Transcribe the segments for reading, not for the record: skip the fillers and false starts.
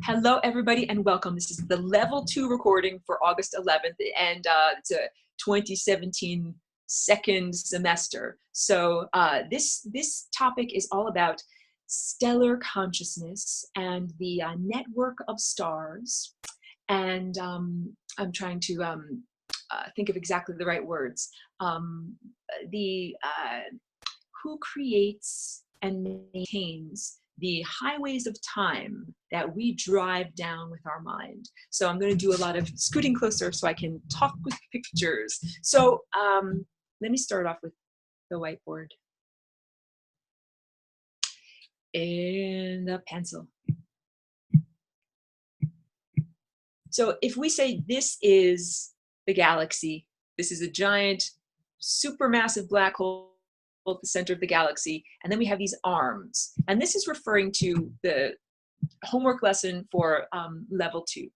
Hello, everybody, and welcome. This is the level 2 recording for August 11th, and it's a 2017 second semester. So this topic is all about stellar consciousness and the network of stars. And I'm trying to think of exactly the right words. The who creates and maintains the highways of time that we drive down with our mind. So I'm going to do a lot of scooting closer so I can talk with pictures. So let me start off with the whiteboard and the pencil. So if we say this is the galaxy, this is a giant supermassive black hole at the center of the galaxy, and then we have these arms, and this is referring to the homework lesson for level 2.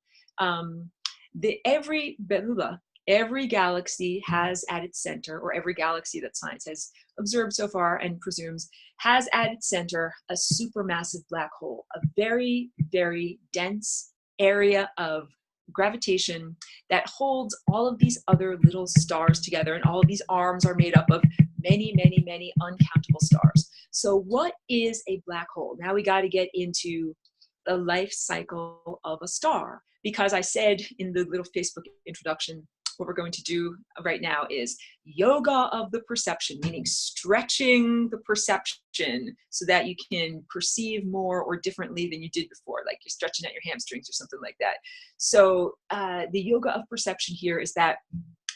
Every galaxy has at its center, or every galaxy that science has observed so far and presumes has at its center a supermassive black hole, a very, very dense area of gravitation that holds all of these other little stars together, and all of these arms are made up of many, many, many uncountable stars. So what is a black hole? Now we got to get into the life cycle of a star, because I said in the little Facebook introduction, what we're going to do right now is yoga of the perception, meaning stretching the perception so that you can perceive more or differently than you did before, like you're stretching out your hamstrings or something like that. So the yoga of perception here is that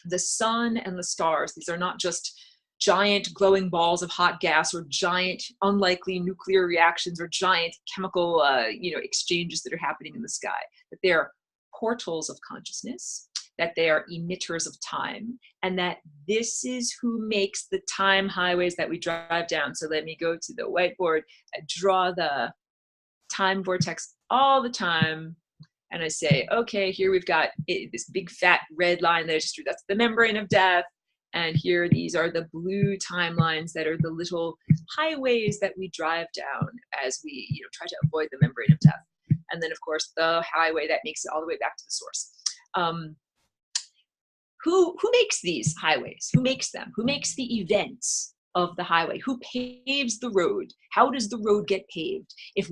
the sun and the stars, these are not just giant glowing balls of hot gas or giant unlikely nuclear reactions or giant chemical exchanges that are happening in the sky, that they are portals of consciousness, that they are emitters of time, and that this is who makes the time highways that we drive down. So let me go to the whiteboard. I draw the time vortex all the time, and I say, okay, here we've got this big fat red line that I just drew. That's the membrane of death. And here, these are the blue timelines that are the little highways that we drive down as we try to avoid the membrane of death. And then, of course, the highway that makes it all the way back to the source. Who makes these highways? Who makes them? Who makes the events of the highway? Who paves the road? How does the road get paved? If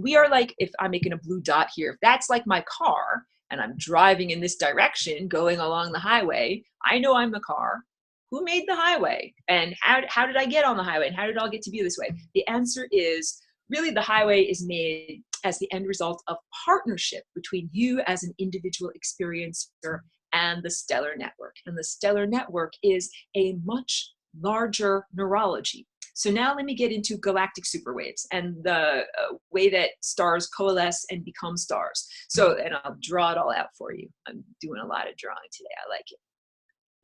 I'm making a blue dot here, if that's like my car and I'm driving in this direction going along the highway, I know I'm the car. Who made the highway? And how did I get on the highway? And how did it all get to be this way? The answer is really the highway is made as the end result of partnership between you as an individual experiencer and the stellar network. And the stellar network is a much larger neurology. So now let me get into galactic superwaves and the way that stars coalesce and become stars. So, and I'll draw it all out for you. I'm doing a lot of drawing today. I like it.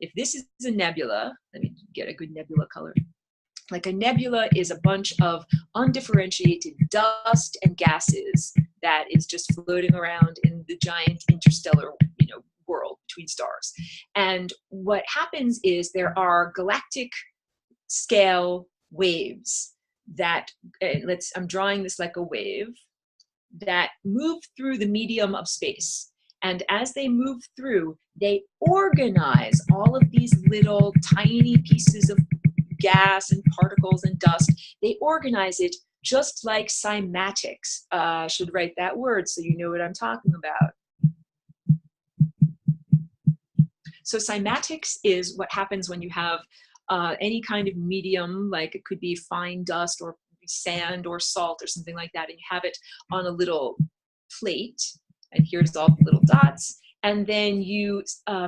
If this is a nebula, let me get a good nebula color. Like a nebula is a bunch of undifferentiated dust and gases that is just floating around in the giant interstellar world between stars. And what happens is there are galactic scale waves that, I'm drawing this like a wave, that move through the medium of space. And as they move through, they organize all of these little tiny pieces of gas and particles and dust. They organize it just like cymatics. I should write that word so you know what I'm talking about. So cymatics is what happens when you have any kind of medium, like it could be fine dust or sand or salt or something like that, and you have it on a little plate, and here's all the little dots, and then you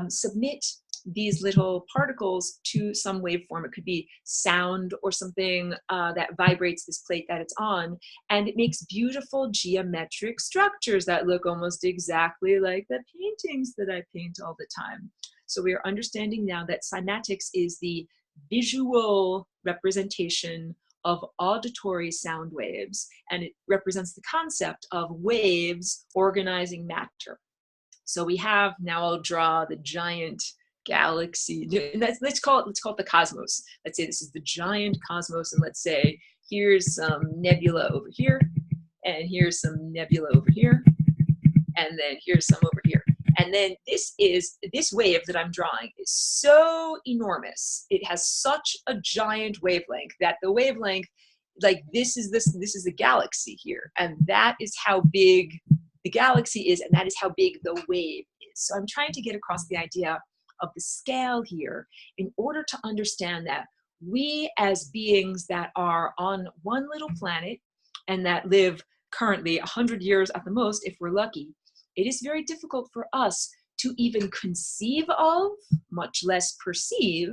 submit these little particles to some waveform. It could be sound or something that vibrates this plate that it's on, and it makes beautiful geometric structures that look almost exactly like the paintings that I paint all the time. So we are understanding now that cymatics is the visual representation of auditory sound waves, and it represents the concept of waves organizing matter. So we have, now I'll draw the giant galaxy. Let's call it the cosmos. Let's say this is the giant cosmos, and let's say here's some nebula over here, and here's some nebula over here, and then here's some over here. And then this wave that I'm drawing is so enormous. It has such a giant wavelength that the wavelength, like this is the galaxy here, and that is how big the galaxy is, and that is how big the wave is. So I'm trying to get across the idea of the scale here in order to understand that we as beings that are on one little planet and that live currently 100 years at the most, if we're lucky, it is very difficult for us to even conceive of, much less perceive,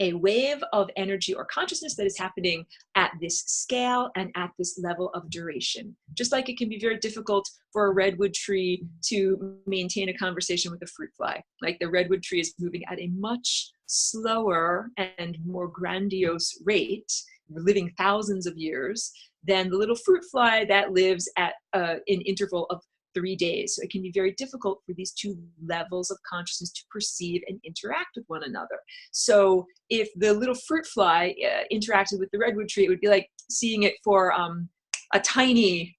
a wave of energy or consciousness that is happening at this scale and at this level of duration. Just like it can be very difficult for a redwood tree to maintain a conversation with a fruit fly. Like the redwood tree is moving at a much slower and more grandiose rate, living thousands of years, than the little fruit fly that lives at an interval of 3 days. So it can be very difficult for these two levels of consciousness to perceive and interact with one another. So if the little fruit fly interacted with the redwood tree, it would be like seeing it for a tiny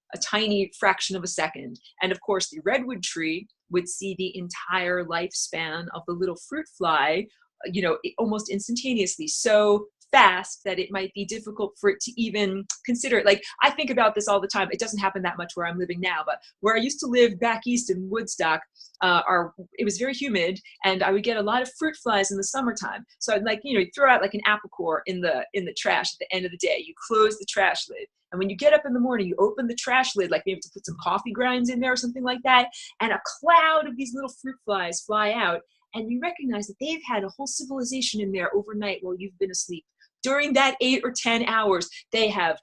fraction of a second. And of course, the redwood tree would see the entire lifespan of the little fruit fly, almost instantaneously. So fast that it might be difficult for it to even consider it. Like, I think about this all the time. It doesn't happen that much where I'm living now, but where I used to live back east in Woodstock, it was very humid, and I would get a lot of fruit flies in the summertime. So I'd you throw out like an apple core in the trash at the end of the day. You close the trash lid, and when you get up in the morning, you open the trash lid, like maybe to put some coffee grinds in there or something like that, and a cloud of these little fruit flies fly out, and you recognize that they've had a whole civilization in there overnight while you've been asleep. During that 8 or 10 hours, they have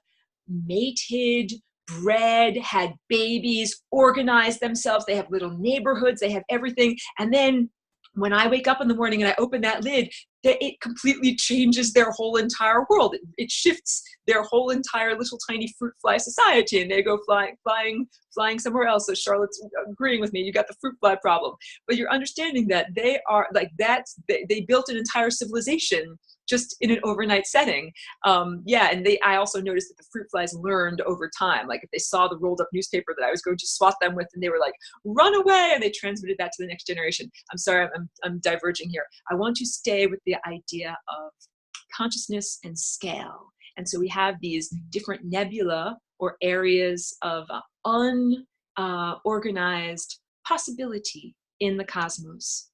mated, bred, had babies, organized themselves. They have little neighborhoods. They have everything. And then when I wake up in the morning and I open that lid, it completely changes their whole entire world. It shifts their whole entire little tiny fruit fly society, and they go flying somewhere else. So Charlotte's agreeing with me. You got the fruit fly problem, but you're understanding that they are like that. They built an entire civilization just in an overnight setting. And I also noticed that the fruit flies learned over time. Like if they saw the rolled up newspaper that I was going to swat them with, and they were like, run away, and they transmitted that to the next generation. I'm sorry, I'm diverging here. I want to stay with the idea of consciousness and scale. And so we have these different nebula or areas of unorganized possibility in the cosmos.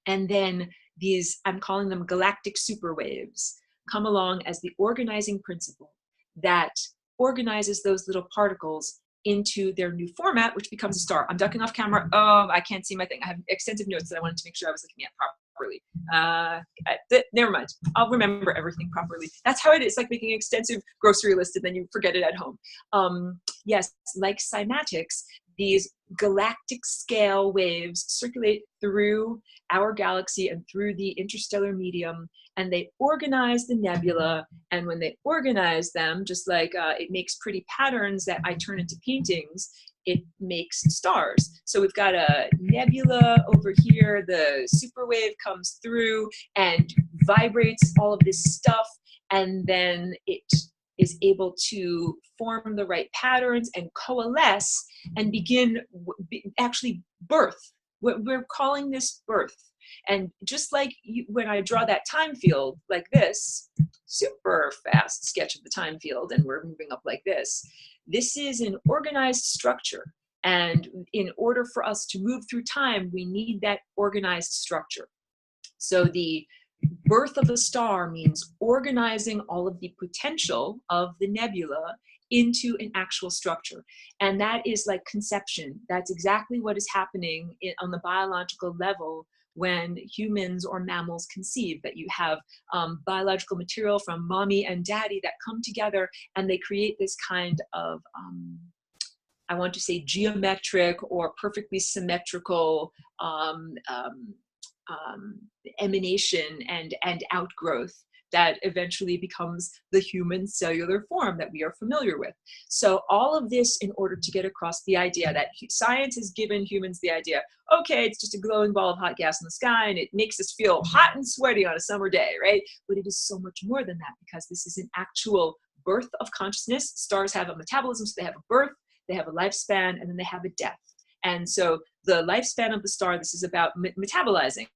And then these, I'm calling them galactic superwaves, come along as the organizing principle that organizes those little particles into their new format, which becomes a star. I'm ducking off camera. Oh, I can't see my thing. I have extensive notes that I wanted to make sure I was looking at properly. Never mind. I'll remember everything properly. That's how it is. Like making an extensive grocery list and then you forget it at home. Yes, like cymatics, these galactic scale waves circulate through our galaxy and through the interstellar medium, and they organize the nebula. And when they organize them, just like it makes pretty patterns that I turn into paintings, it makes stars. So we've got a nebula over here, the superwave comes through and vibrates all of this stuff, and then it is able to form the right patterns and coalesce and begin actually birth. We're calling this birth. And just like when I draw that time field like this, super fast sketch of the time field, and we're moving up like this is an organized structure. And in order for us to move through time, we need that organized structure. So the birth of a star means organizing all of the potential of the nebula into an actual structure. And that is like conception. That's exactly what is happening on the biological level when humans or mammals conceive, that you have biological material from mommy and daddy that come together and they create this kind of, I want to say, geometric or perfectly symmetrical emanation and outgrowth that eventually becomes the human cellular form that we are familiar with. So all of this in order to get across the idea that science has given humans the idea, okay, it's just a glowing ball of hot gas in the sky and it makes us feel hot and sweaty on a summer day, right? But it is so much more than that, because this is an actual birth of consciousness. Stars have a metabolism, so they have a birth, they have a lifespan, and then they have a death. And so the lifespan of the star, this is about metabolizing.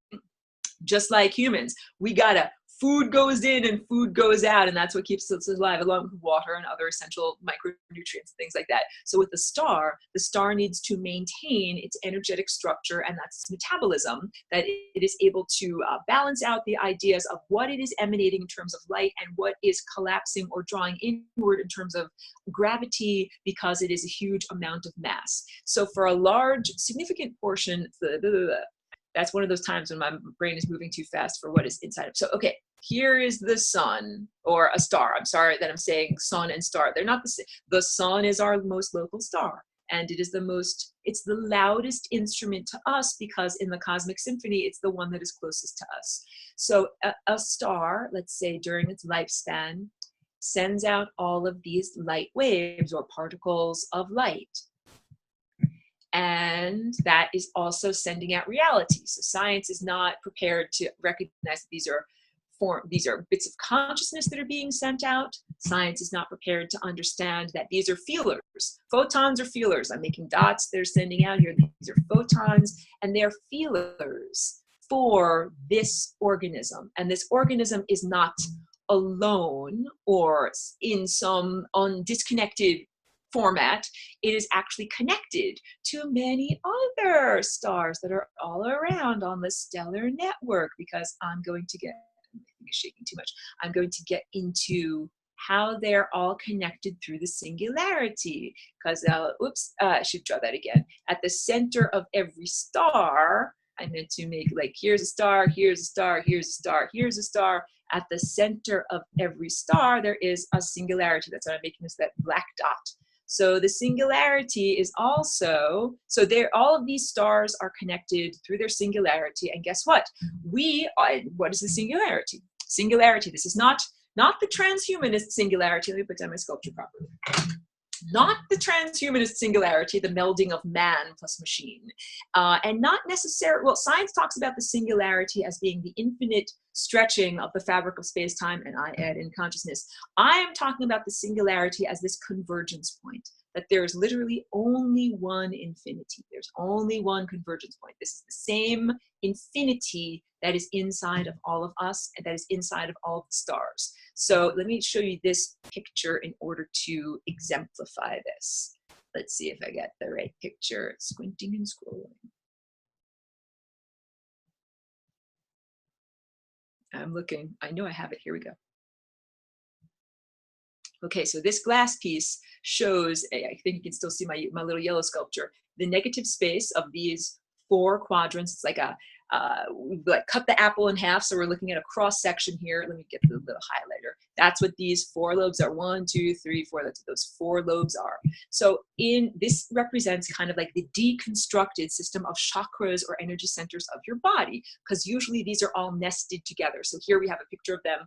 Just like humans, we gotta, food goes in and food goes out, and that's what keeps us alive, along with water and other essential micronutrients, things like that. So with the star needs to maintain its energetic structure, and that's its metabolism, that it is able to balance out the ideas of what it is emanating in terms of light and what is collapsing or drawing inward in terms of gravity, because it is a huge amount of mass. So for a large, significant portion, that's one of those times when my brain is moving too fast for what is inside of. So, okay, here is the sun, or a star. I'm sorry that I'm saying sun and star. They're not the same. The sun is our most local star, and it is it's the loudest instrument to us, because in the cosmic symphony, it's the one that is closest to us. So a star, let's say during its lifespan, sends out all of these light waves or particles of light. And that is also sending out reality. So science is not prepared to recognize that these are bits of consciousness that are being sent out. Science is not prepared to understand that these are feelers. Photons are feelers. I'm making dots they're sending out here. These are photons, and they're feelers for this organism. And this organism is not alone or in some disconnected format. It is actually connected to many other stars that are all around on the stellar network, because I'm going to get, I think it's shaking too much. I'm going to get into how they're all connected through the singularity, because I should draw that again. At the center of every star, I meant to make like, here's a star, here's a star, here's a star, here's a star. At the center of every star, there is a singularity. That's why I'm making this that black dot. So the singularity is also, so all of these stars are connected through their singularity. And guess what? What is the singularity? Singularity, this is not the transhumanist singularity. Let me put down my sculpture properly. Not the transhumanist singularity, the melding of man plus machine. And not necessarily, well, science talks about the singularity as being the infinite stretching of the fabric of space-time, and I add in consciousness. I am talking about the singularity as this convergence point, that there is literally only one infinity. There's only one convergence point. This is the same infinity that is inside of all of us, and that is inside of all of the stars. So let me show you this picture in order to exemplify this. Let's see if I got the right picture. Squinting and scrolling. I'm looking. I know I have it. Here we go. Okay, so this glass piece shows, I think you can still see my little yellow sculpture, the negative space of these 4 quadrants. It's like we've like cut the apple in half, so we're looking at a cross section here. Let me get the little highlighter. That's what these 4 lobes are. 1, 2, 3, 4. That's what those 4 lobes are. So this represents kind of like the deconstructed system of chakras or energy centers of your body, because usually these are all nested together. So here we have a picture of them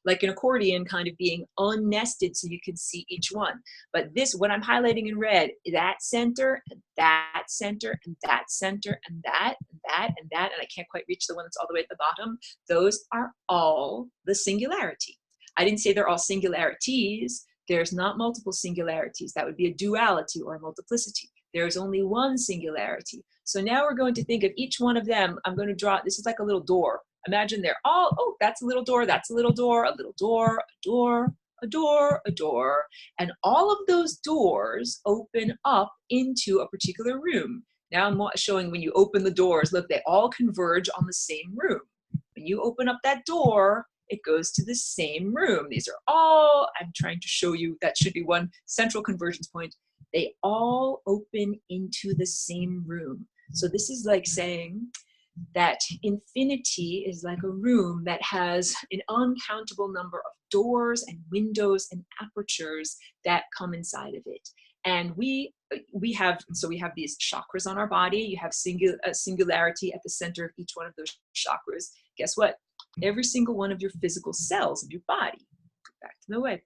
like an accordion kind of being unnested, so you can see each one. But this, what I'm highlighting in red, that center, and that center, and that center, and that, and that, and that, and I can't quite reach the one that's all the way at the bottom. Those are all the singularity. I didn't say they're all singularities. There's not multiple singularities. That would be a duality or a multiplicity. There's only one singularity. So now we're going to think of each one of them. I'm going to draw, this is like a little door. Imagine they're all, oh, that's a little door, that's a little door, a little door, a door, a door, a door. And all of those doors open up into a particular room. Now I'm showing when you open the doors, look, they all converge on the same room. When you open up that door, it goes to the same room. These are all, I'm trying to show you, that should be one central convergence point. They all open into the same room. So this is like saying that infinity is like a room that has an uncountable number of doors and windows and apertures that come inside of it. And we have these chakras on our body. You have a singularity at the center of each one of those chakras. Guess what? Every single one of your physical cells of your body. Back to the whiteboard.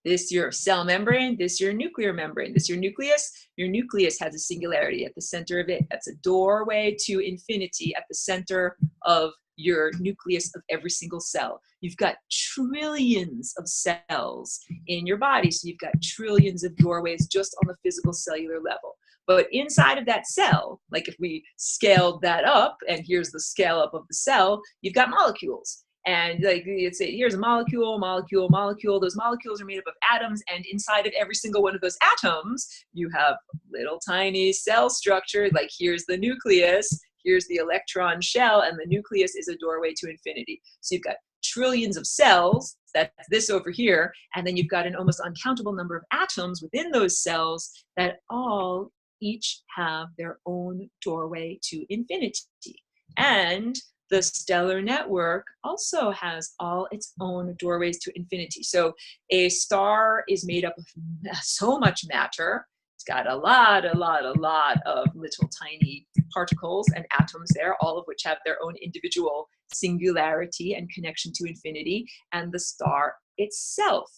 This your cell membrane, this your nuclear membrane, this your nucleus. Your nucleus has a singularity at the center of it. That's a doorway to infinity at the center of your nucleus of every single cell. You've got trillions of cells in your body, so you've got trillions of doorways just on the physical cellular level. But inside of that cell, like if we scaled that up, and here's the scale up of the cell, you've got molecules. And like it's here's a molecule, molecule, molecule. Those molecules are made up of atoms, and inside of every single one of those atoms, you have little tiny cell structure. Like here's the nucleus, here's the electron shell, and the nucleus is a doorway to infinity. So you've got trillions of cells, that's this over here, and then you've got an almost uncountable number of atoms within those cells that all each have their own doorway to infinity. And the stellar network also has all its own doorways to infinity. So a star is made up of so much matter. It's got a lot of little tiny particles and atoms there, all of which have their own individual singularity and connection to infinity. And the star itself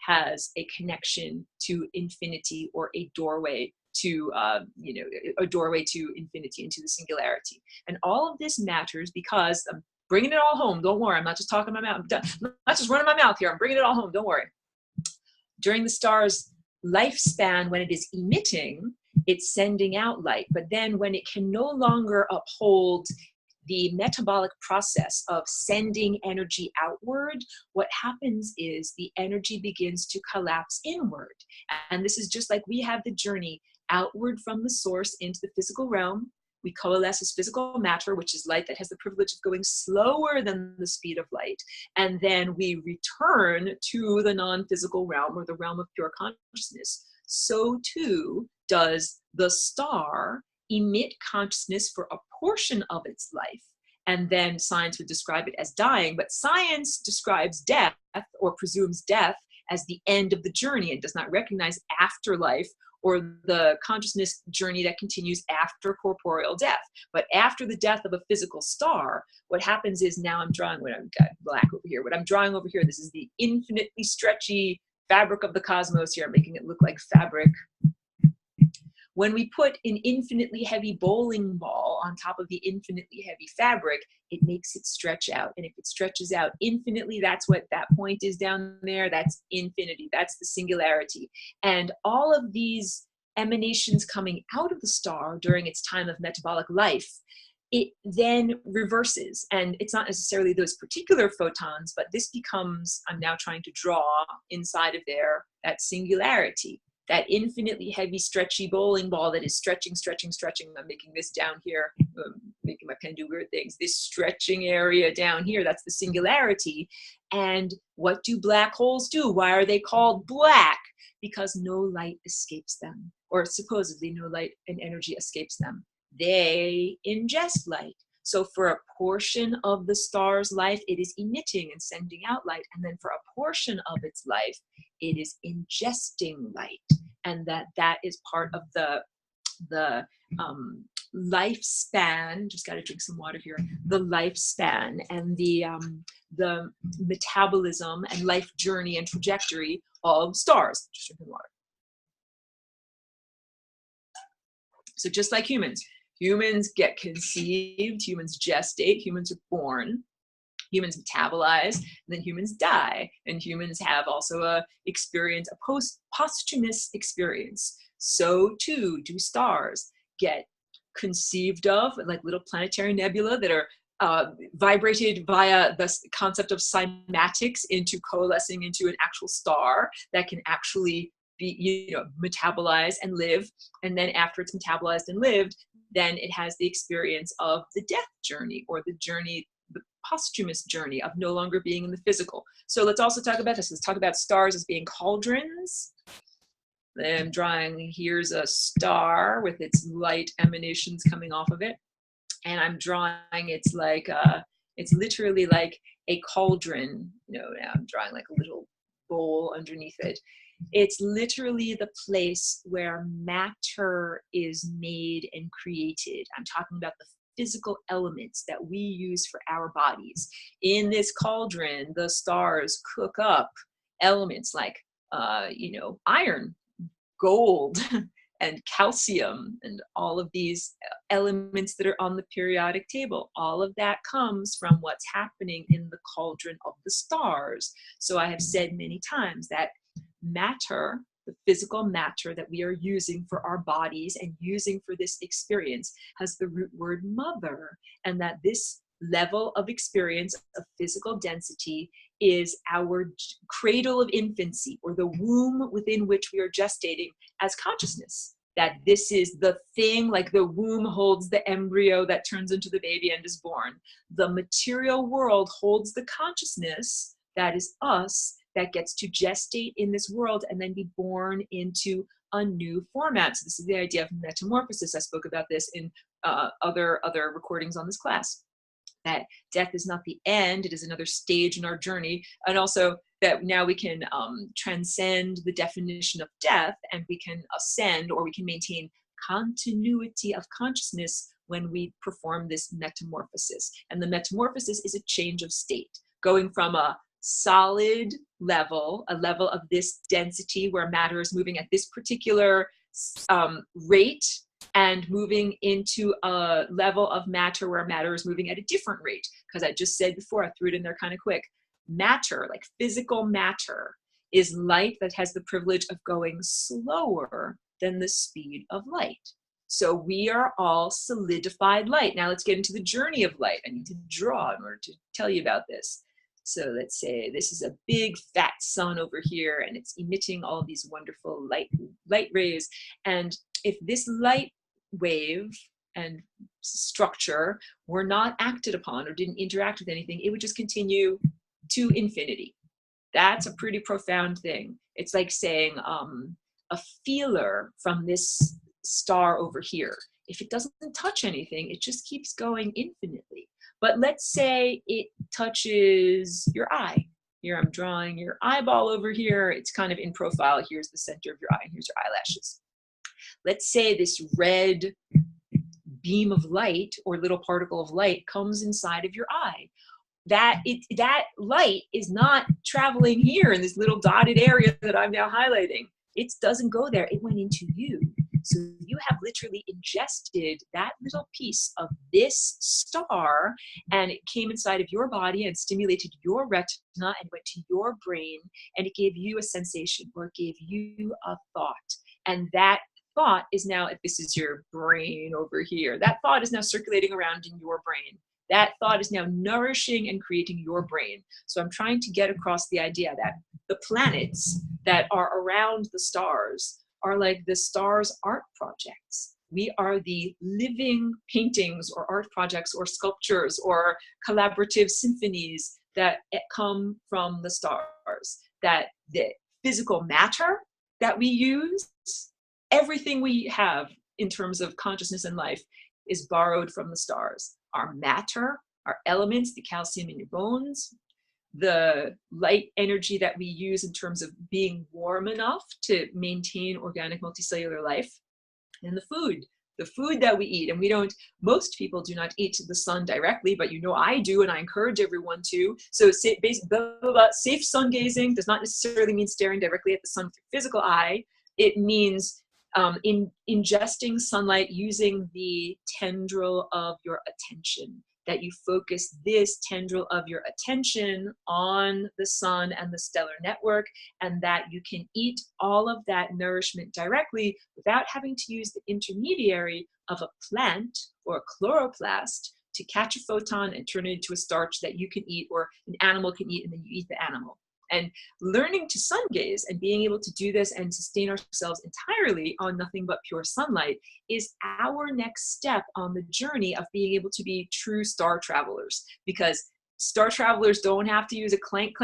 has a connection to infinity, or a doorway to, a doorway to infinity, into the singularity. And all of this matters because I'm bringing it all home. Don't worry, I'm not just talking my mouth. I'm not just running my mouth here. I'm bringing it all home. Don't worry. During the star's lifespan, when it is emitting, it's sending out light. But then when it can no longer uphold the metabolic process of sending energy outward, what happens is the energy begins to collapse inward. And this is just like we have the journey outward from the source into the physical realm. We coalesce as physical matter, which is light that has the privilege of going slower than the speed of light. And then we return to the non-physical realm, or the realm of pure consciousness. So too does the star emit consciousness for a portion of its life. And then science would describe it as dying, but science describes death, or presumes death, as the end of the journey, and does not recognize afterlife, or the consciousness journey that continues after corporeal death. But after the death of a physical star, what happens is, now I'm drawing, what I've got black over here, what I'm drawing over here, this is the infinitely stretchy fabric of the cosmos here. I'm making it look like fabric. When we put an infinitely heavy bowling ball on top of the infinitely heavy fabric, it makes it stretch out. And if it stretches out infinitely, that's what that point is down there. That's infinity. That's the singularity. And all of these emanations coming out of the star during its time of metabolic life, it then reverses. And it's not necessarily those particular photons, but this becomes, I'm now trying to draw inside of there, that singularity. That infinitely heavy, stretchy bowling ball that is stretching. I'm making this down here, making my pen do weird things. This stretching area down here, that's the singularity. And what do black holes do? Why are they called black? Because no light escapes them, or supposedly no light and energy escapes them. They ingest light. So for a portion of the star's life, it is emitting and sending out light. And then for a portion of its life, it is ingesting light. And that is part of the lifespan. Just got to drink some water here. The lifespan and the metabolism and life journey and trajectory of stars. Just drinking water. So just like humans get conceived, humans gestate, humans are born, humans metabolize, and then humans die. And humans have also a posthumous experience. So too do stars get conceived of, like little planetary nebula that are vibrated via the concept of cymatics into coalescing into an actual star that can actually be, metabolized and live. And then after it's metabolized and lived, then it has the experience of the death journey, or the posthumous journey of no longer being in the physical. So let's also talk about this. Let's talk about stars as being cauldrons. I'm drawing, here's a star with its light emanations coming off of it. And I'm drawing, it's literally like a cauldron. Now I'm drawing like a little bowl underneath it. It's literally the place where matter is made and created. I'm talking about the physical elements that we use for our bodies. In this cauldron, the stars cook up elements like, iron, gold, and calcium and all of these elements that are on the periodic table. All of that comes from what's happening in the cauldron of the stars. So I have said many times that matter, the physical matter that we are using for our bodies and using for this experience, has the root word mother, and that this level of experience of physical density is our cradle of infancy, or the womb within which we are gestating as consciousness. That this is the thing, like the womb holds the embryo that turns into the baby and is born. The material world holds the consciousness, that is us, that gets to gestate in this world and then be born into a new format. So this is the idea of metamorphosis. I spoke about this in other recordings on this class. That death is not the end, it is another stage in our journey. And also that now we can transcend the definition of death, and we can ascend, or we can maintain continuity of consciousness when we perform this metamorphosis. And the metamorphosis is a change of state, going from a solid level, a level of this density where matter is moving at this particular rate, and moving into a level of matter where matter is moving at a different rate. Because I just said before, I threw it in there kind of quick, matter, like physical matter, is light that has the privilege of going slower than the speed of light. So we are all solidified light. Now let's get into the journey of light. I need to draw in order to tell you about this. So let's say this is a big fat sun over here, and it's emitting all these wonderful light rays. And if this light wave and structure were not acted upon or didn't interact with anything, it would just continue to infinity. That's a pretty profound thing. It's like saying a feeler from this star over here. If it doesn't touch anything, it just keeps going infinitely. But let's say it touches your eye. Here I'm drawing your eyeball over here. It's kind of in profile. Here's the center of your eye, and here's your eyelashes. Let's say this red beam of light or little particle of light comes inside of your eye. That light is not traveling here in this little dotted area that I'm now highlighting. It doesn't go there. It went into you. So you have literally ingested that little piece of this star, and it came inside of your body and stimulated your retina and went to your brain, and it gave you a sensation, or it gave you a thought. And that thought is now, if this is your brain over here, that thought is now circulating around in your brain. That thought is now nourishing and creating your brain. So I'm trying to get across the idea that the planets that are around the stars are like the stars' art projects. We are the living paintings or art projects or sculptures or collaborative symphonies that come from the stars. That the physical matter that we use, everything we have in terms of consciousness and life, is borrowed from the stars. Our matter, our elements, the calcium in your bones, the light energy that we use in terms of being warm enough to maintain organic multicellular life, and the food that we eat. And most people do not eat the sun directly, but I do, and I encourage everyone to. So safe sun gazing does not necessarily mean staring directly at the sun with your physical eye. It means ingesting sunlight using the tendril of your attention, that you focus this tendril of your attention on the sun and the stellar network, and that you can eat all of that nourishment directly without having to use the intermediary of a plant or a chloroplast to catch a photon and turn it into a starch that you can eat, or an animal can eat, and then you eat the animal. And learning to sun gaze and being able to do this and sustain ourselves entirely on nothing but pure sunlight is our next step on the journey of being able to be true star travelers. Because star travelers don't have to use a clank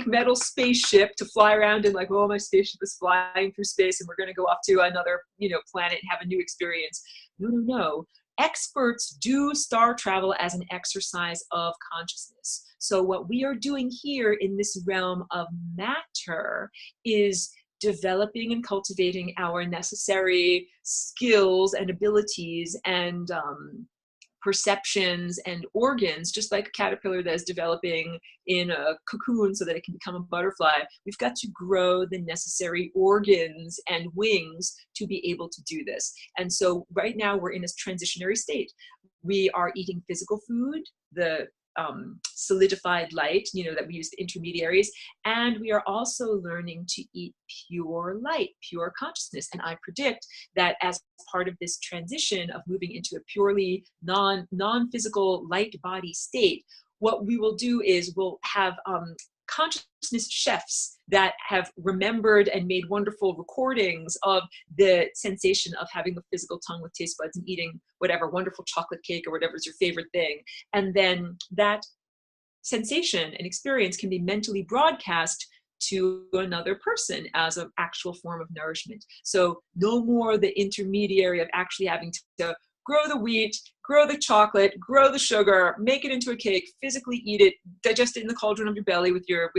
metal spaceship to fly around and my spaceship is flying through space and we're going to go off to another planet and have a new experience. No. Experts do star travel as an exercise of consciousness. So what we are doing here in this realm of matter is developing and cultivating our necessary skills and abilities and perceptions and organs, just like a caterpillar that is developing in a cocoon so that it can become a butterfly. We've got to grow the necessary organs and wings to be able to do this. And so right now we're in a transitionary state. We are eating physical food, the solidified light, that we use, the intermediaries, and we are also learning to eat pure light, pure consciousness. And I predict that as part of this transition of moving into a purely non-physical light body state, what we will do is we'll have consciousness chefs that have remembered and made wonderful recordings of the sensation of having a physical tongue with taste buds and eating whatever wonderful chocolate cake or whatever is your favorite thing. And then that sensation and experience can be mentally broadcast to another person as an actual form of nourishment. So no more the intermediary of actually having to grow the wheat, grow the chocolate, grow the sugar, make it into a cake, physically eat it, digest it in the cauldron of your belly with your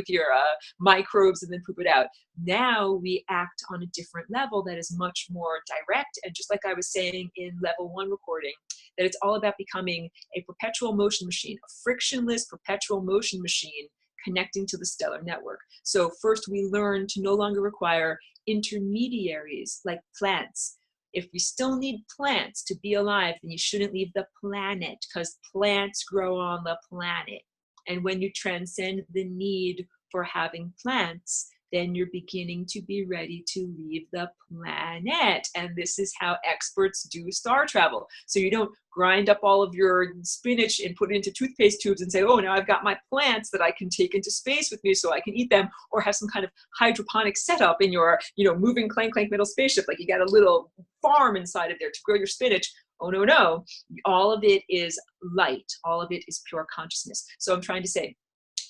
microbes, and then poop it out. Now we act on a different level that is much more direct. And just like I was saying in level 1 recording, that it's all about becoming a perpetual motion machine, a frictionless perpetual motion machine connecting to the stellar network. So first we learn to no longer require intermediaries like plants. If we still need plants to be alive, then you shouldn't leave the planet, because plants grow on the planet. And when you transcend the need for having plants, then you're beginning to be ready to leave the planet. And this is how experts do star travel. So you don't grind up all of your spinach and put it into toothpaste tubes and say, oh, now I've got my plants that I can take into space with me so I can eat them, or have some kind of hydroponic setup in your, moving clank metal spaceship. Like you got a little farm inside of there to grow your spinach. Oh, no, no. All of it is light. All of it is pure consciousness. So I'm trying to say,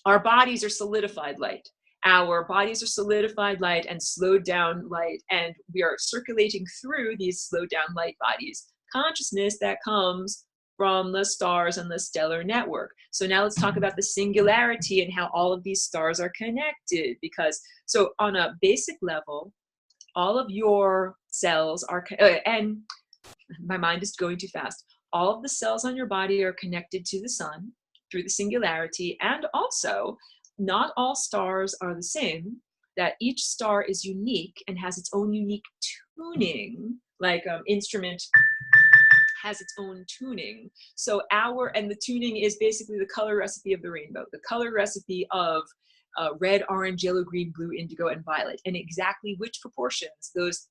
our bodies are solidified light. Our bodies are solidified light and slowed down light, and we are circulating through these slowed down light bodies consciousness that comes from the stars and the stellar network. So now let's talk about the singularity and how all of these stars are connected. Because, so on a basic level, all of your cells are, and my mind is going too fast, all of the cells on your body are connected to the sun through the singularity. And also, not all stars are the same, that each star is unique and has its own unique tuning, like instrument has its own tuning. So and the tuning is basically the color recipe of the rainbow, the color recipe of red, orange, yellow, green, blue, indigo, and violet, and exactly which proportions those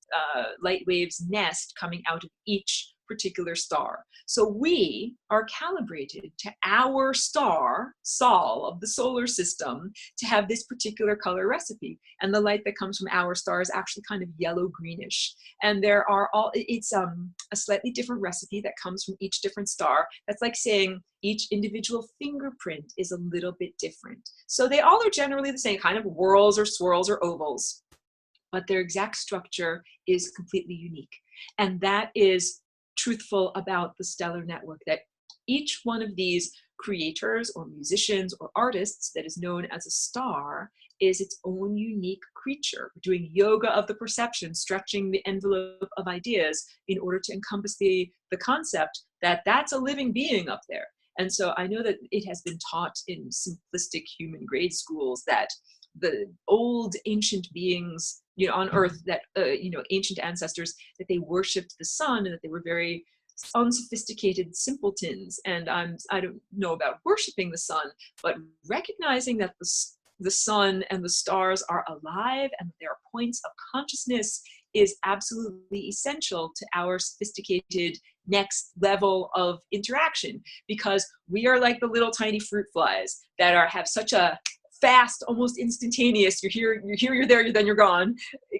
light waves nest coming out of each particular star. So we are calibrated to our star, Sol, of the solar system, to have this particular color recipe. And the light that comes from our star is actually kind of yellow-greenish. And there are it's a slightly different recipe that comes from each different star. That's like saying each individual fingerprint is a little bit different. So they all are generally the same, kind of whorls or swirls or ovals, but their exact structure is completely unique. And that is truthful about the stellar network, that each one of these creators or musicians or artists that is known as a star is its own unique creature, doing yoga of the perception, stretching the envelope of ideas in order to encompass the concept that that's a living being up there. And so I know that it has been taught in simplistic human grade schools that the old ancient beings, on Earth, that, ancient ancestors, that they worshipped the sun and that they were very unsophisticated simpletons. And I don't know about worshiping the sun, but recognizing that the sun and the stars are alive and that they are points of consciousness is absolutely essential to our sophisticated next level of interaction, because we are like the little tiny fruit flies that have such a fast, almost instantaneous, you're here, you're there, then you're gone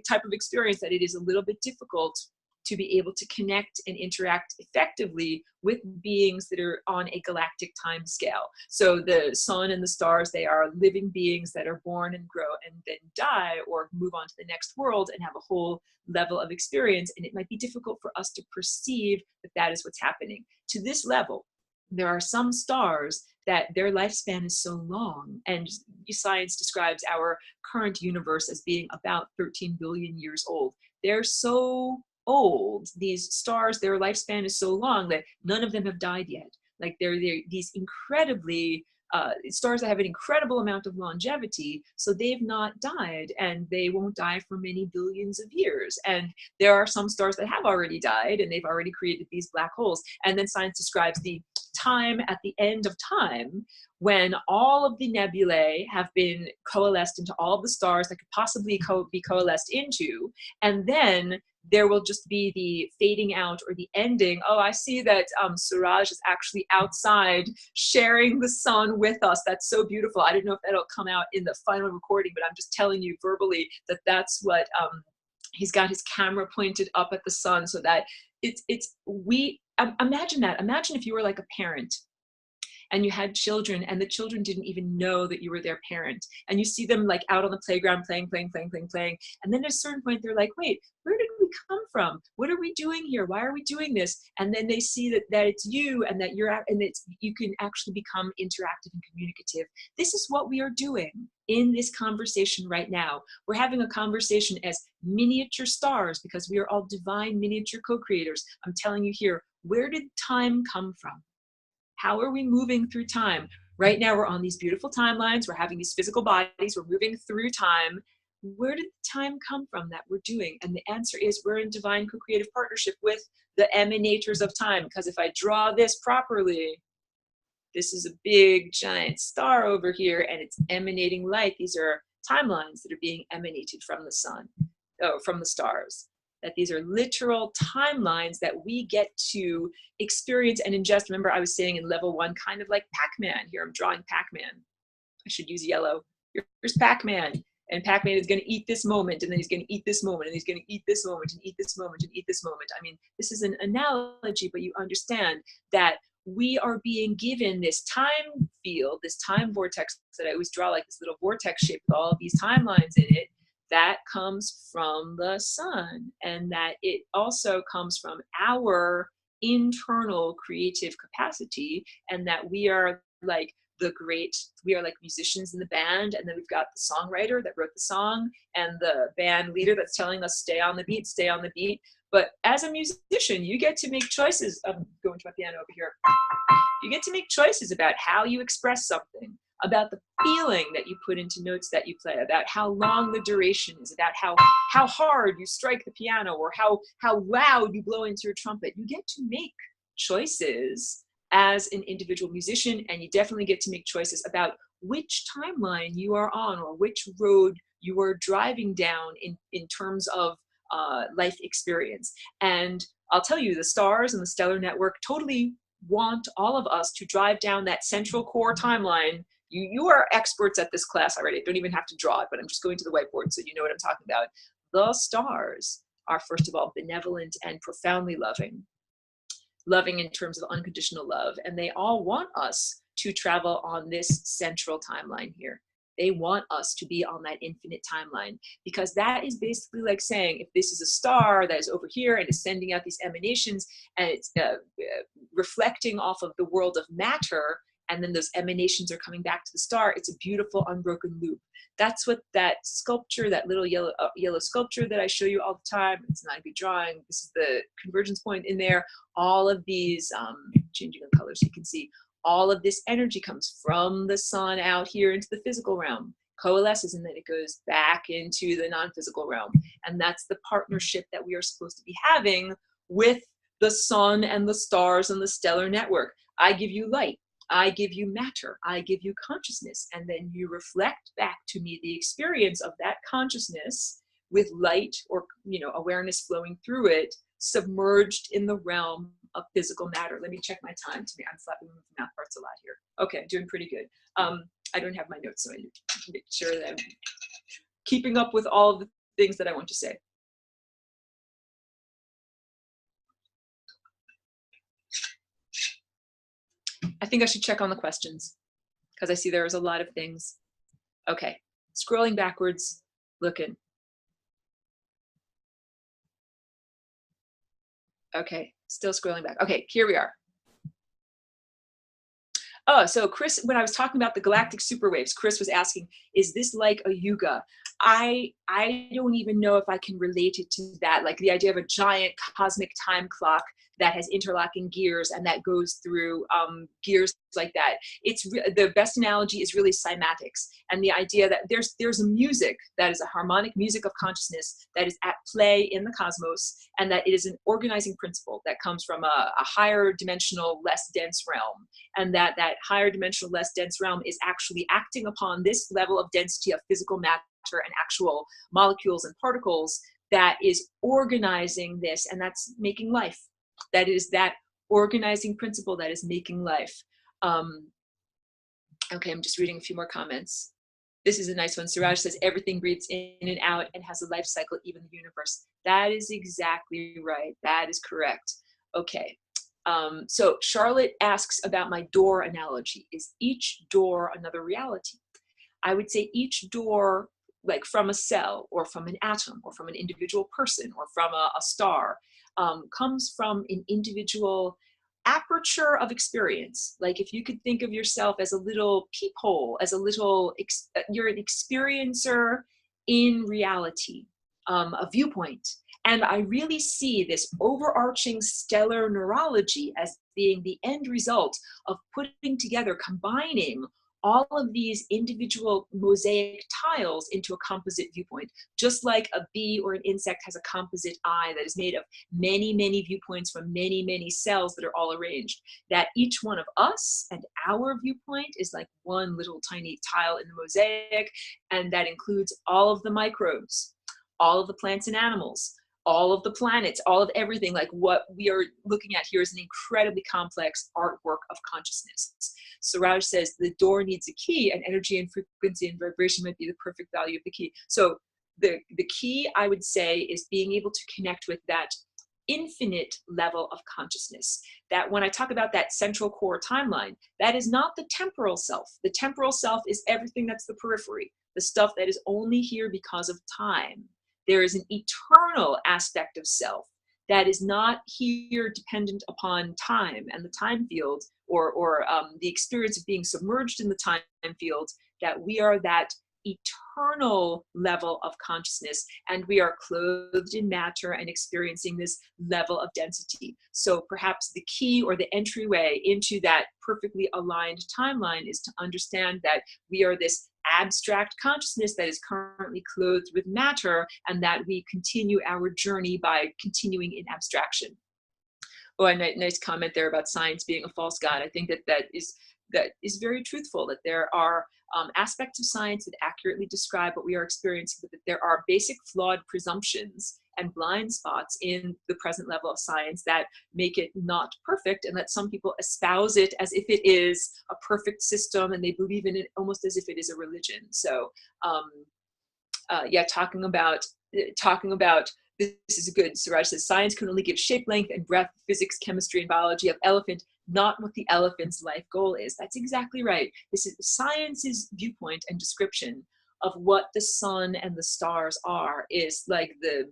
type of experience, that it is a little bit difficult to be able to connect and interact effectively with beings that are on a galactic time scale. So the sun and the stars, they are living beings that are born and grow and then die or move on to the next world and have a whole level of experience. And it might be difficult for us to perceive that that is what's happening. To this level, there are some stars that their lifespan is so long, and science describes our current universe as being about 13 billion years old. They're so old, these stars, their lifespan is so long that none of them have died yet. Like they're these incredibly stars that have an incredible amount of longevity, so they've not died, and they won't die for many billions of years. And there are some stars that have already died, and they've already created these black holes. And then science describes the time at the end of time when all of the nebulae have been coalesced into all of the stars that could possibly be coalesced into, and then there will just be the fading out or the ending. Oh, I see that Suraj is actually outside sharing the sun with us. That's so beautiful. I don't know if that'll come out in the final recording, but I'm just telling you verbally that that's what he's got his camera pointed up at the sun, so that imagine that. Imagine if you were like a parent and you had children, and the children didn't even know that you were their parent, and you see them like out on the playground playing, and then at a certain point they're like, wait, where did we come from? What are we doing here? Why are we doing this? And then they see that it's you, and that you can actually become interactive and communicative. This is what we are doing in this conversation right now. We're having a conversation as miniature stars, because we are all divine miniature co-creators. I'm telling you here, where did time come from? How are we moving through time? Right now, we're on these beautiful timelines. We're having these physical bodies. We're moving through time. Where did the time come from that we're doing? And the answer is we're in divine co-creative partnership with the emanators of time. Because if I draw this properly, this is a big giant star over here, and it's emanating light. These are timelines that are being emanated from the sun, from the stars. That these are literal timelines that we get to experience and ingest. Remember, I was saying in level 1, kind of like Pac-Man. Here I'm drawing Pac-Man. I should use yellow. Here's Pac-Man. And Pac-Man is going to eat this moment, and then he's going to eat this moment, and he's going to eat this moment, and eat this moment, and eat this moment. I mean, this is an analogy, but you understand that we are being given this time field, this time vortex that I always draw, like this little vortex shape with all of these timelines in it. That comes from the sun, and that it also comes from our internal creative capacity, and that we are like we are like musicians in the band, and then we've got the songwriter that wrote the song, and the band leader that's telling us stay on the beat, stay on the beat. But as a musician, you get to make choices. I'm going to my piano over here. You get to make choices about how you express something, about the feeling that you put into notes that you play, about how long the duration is, about how hard you strike the piano, or how loud you blow into your trumpet. You get to make choices as an individual musician, and you definitely get to make choices about which timeline you are on, or which road you are driving down in terms of life experience. And I'll tell you, the stars and the stellar network totally want all of us to drive down that central core timeline. You are experts at this class already. I don't even have to draw it, but I'm just going to the whiteboard so you know what I'm talking about. The stars are, first of all, benevolent and profoundly loving in terms of unconditional love. And they all want us to travel on this central timeline here. They want us to be on that infinite timeline, because that is basically like saying, if this is a star that is over here and is sending out these emanations, and it's reflecting off of the world of matter, and then those emanations are coming back to the star, it's a beautiful unbroken loop. That's what that sculpture, that little yellow sculpture that I show you all the time, it's not a good drawing, this is the convergence point in there. All of these, changing the colors so you can see, all of this energy comes from the sun out here into the physical realm, coalesces, and then it goes back into the non-physical realm. And that's the partnership that we are supposed to be having with the sun and the stars and the stellar network. I give you light, I give you matter, I give you consciousness, and then you reflect back to me the experience of that consciousness with light, or awareness flowing through it, submerged in the realm of physical matter. Let me check my time. I'm slapping the math parts a lot here. Okay, I'm doing pretty good. I don't have my notes, so I need to make sure that I'm keeping up with all of the things that I want to say. I think I should check on the questions, because I see there's a lot of things. Okay, scrolling backwards, looking. Okay, still scrolling back. Okay, here we are. Oh, so Chris, when I was talking about the galactic superwaves, Chris was asking, is this like a yuga? I don't even know if I can relate it to that, like the idea of a giant cosmic time clock that has interlocking gears and that goes through gears like that. The best analogy is really cymatics, and the idea that there's a music that is a harmonic music of consciousness that is at play in the cosmos, and that it is an organizing principle that comes from a higher dimensional, less dense realm, and that higher dimensional, less dense realm is actually acting upon this level of density of physical matter and actual molecules and particles that is organizing this, and that's making life. That is that organizing principle that is making life. Okay, I'm just reading a few more comments. This is a nice one. Suraj says, everything breathes in and out and has a life cycle, even the universe. That is exactly right. That is correct. Okay. So Charlotte asks about my door analogy. Is each door another reality? I would say each door, like from a cell or from an atom or from an individual person or from a star, comes from an individual aperture of experience. Like if you could think of yourself as a little peephole, as a little, you're an experiencer in reality, a viewpoint. And I really see this overarching stellar neurology as being the end result of putting together, combining all of these individual mosaic tiles into a composite viewpoint, just like a bee or an insect has a composite eye that is made of many, many viewpoints from many, many cells that are all arranged. That each one of us and our viewpoint is like one little tiny tile in the mosaic, and that includes all of the microbes, all of the plants and animals, all of the planets, all of everything. Like what we are looking at here is an incredibly complex artwork of consciousness. Suraj says the door needs a key, and energy and frequency and vibration might be the perfect value of the key. So the key, I would say, is being able to connect with that infinite level of consciousness. That when I talk about that central core timeline, that is not the temporal self. The temporal self is everything that's the periphery, the stuff that is only here because of time. There is an eternal aspect of self that is not here dependent upon time and the time field, or the experience of being submerged in the time field, that we are that eternal level of consciousness, and we are clothed in matter and experiencing this level of density. So perhaps the key or the entryway into that perfectly aligned timeline is to understand that we are this abstract consciousness that is currently clothed with matter, and that we continue our journey by continuing in abstraction. Oh, a nice comment there about science being a false god. I think that is very truthful, that there are aspects of science that accurately describe what we are experiencing, but that there are basic flawed presumptions and blind spots in the present level of science that make it not perfect, and that some people espouse it as if it is a perfect system, and they believe in it almost as if it is a religion. So yeah, talking about this is good. Suraj says science can only give shape, length, and breadth, physics, chemistry, and biology of elephant, not what the elephant's life goal is. That's exactly right. This is science's viewpoint and description of what the sun and the stars are, is like the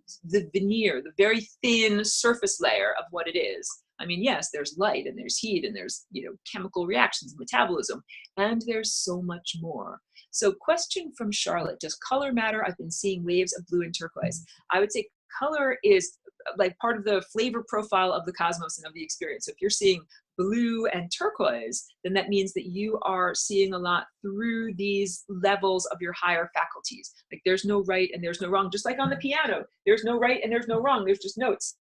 veneer, the very thin surface layer of what it is. I mean, yes, there's light and there's heat and there's, chemical reactions, metabolism, and there's so much more. So question from Charlotte, does color matter? I've been seeing waves of blue and turquoise. I would say color is like part of the flavor profile of the cosmos and of the experience. So if you're seeing blue and turquoise, then that means that you are seeing a lot through these levels of your higher faculties. Like there's no right and there's no wrong, just like on the piano, there's no right and there's no wrong, there's just notes.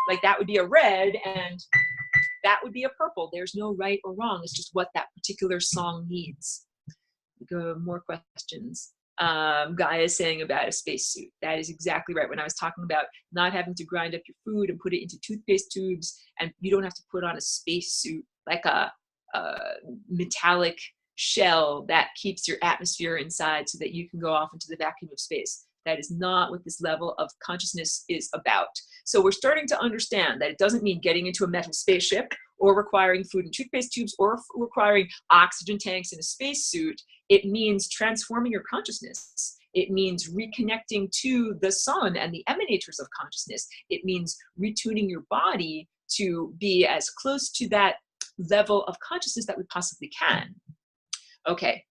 Like that would be a red and that would be a purple. There's no right or wrong, it's just what that particular song needs. Go more questions. Guy is saying about a spacesuit. That is exactly right. When I was talking about not having to grind up your food and put it into toothpaste tubes, and you don't have to put on a spacesuit like a metallic shell that keeps your atmosphere inside so that you can go off into the vacuum of space. That is not what this level of consciousness is about. So we're starting to understand that it doesn't mean getting into a metal spaceship or requiring food and toothpaste tubes or requiring oxygen tanks in a spacesuit. It means transforming your consciousness. It means reconnecting to the sun and the emanators of consciousness. It means retuning your body to be as close to that level of consciousness that we possibly can. Okay.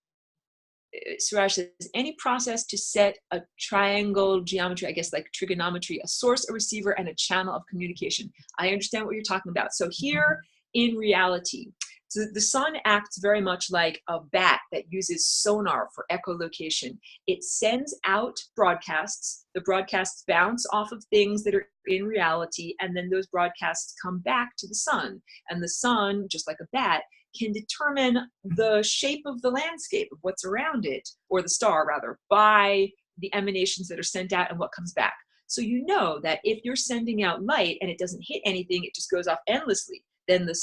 Suraj says, any process to set a triangle geometry, I guess like trigonometry, a source, a receiver, and a channel of communication. I understand what you're talking about. So here in reality, so the sun acts very much like a bat that uses sonar for echolocation. It sends out broadcasts. The broadcasts bounce off of things that are in reality, and then those broadcasts come back to the sun. And the sun, just like a bat, can determine the shape of the landscape of what's around it, or the star rather, by the emanations that are sent out and what comes back. So you know that if you're sending out light and it doesn't hit anything, it just goes off endlessly, then the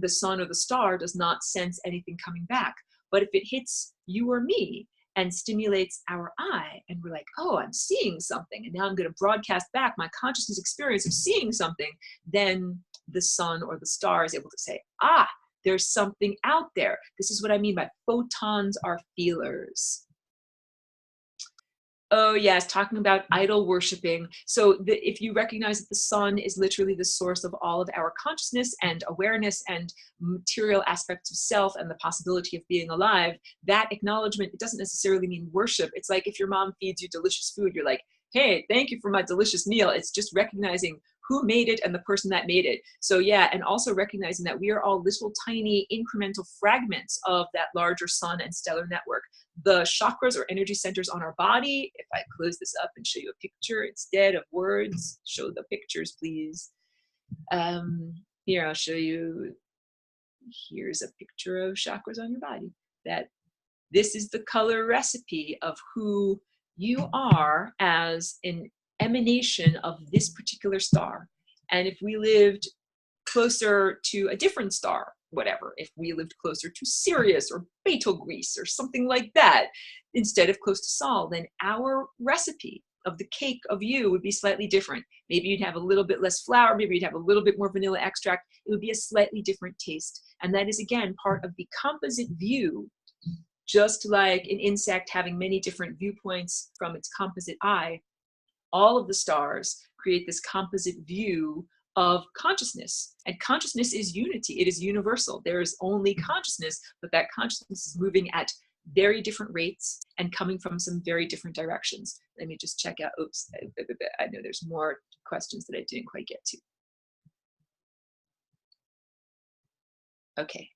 sun or the star does not sense anything coming back. But if it hits you or me and stimulates our eye, and we're like, oh, I'm seeing something, and now I'm going to broadcast back my consciousness experience of seeing something, then the sun or the star is able to say, ah, there's something out there. This is what I mean by photons are feelers. Oh yes, talking about idol worshiping. So if you recognize that the sun is literally the source of all of our consciousness and awareness and material aspects of self and the possibility of being alive, that acknowledgement, it doesn't necessarily mean worship. It's like if your mom feeds you delicious food, you're like, hey, thank you for my delicious meal. It's just recognizing who made it and the person that made it. So yeah, and also recognizing that we are all little tiny incremental fragments of that larger sun and stellar network. The chakras or energy centers on our body, if I close this up and show you a picture instead of words, show the pictures, please. Here, I'll show you, here's a picture of chakras on your body. That this is the color recipe of who you are as an emanation of this particular star. And if we lived closer to a different star, whatever, if we lived closer to Sirius or Betelgeuse or something like that, instead of close to Sol, then our recipe of the cake of you would be slightly different. Maybe you'd have a little bit less flour, maybe you'd have a little bit more vanilla extract. It would be a slightly different taste. And that is, again, part of the composite view. Just like an insect having many different viewpoints from its composite eye, all of the stars create this composite view of consciousness. And consciousness is unity. It is universal. There is only consciousness, but that consciousness is moving at very different rates and coming from some very different directions. Let me just check out. Oops, I know there's more questions that I didn't quite get to. Okay,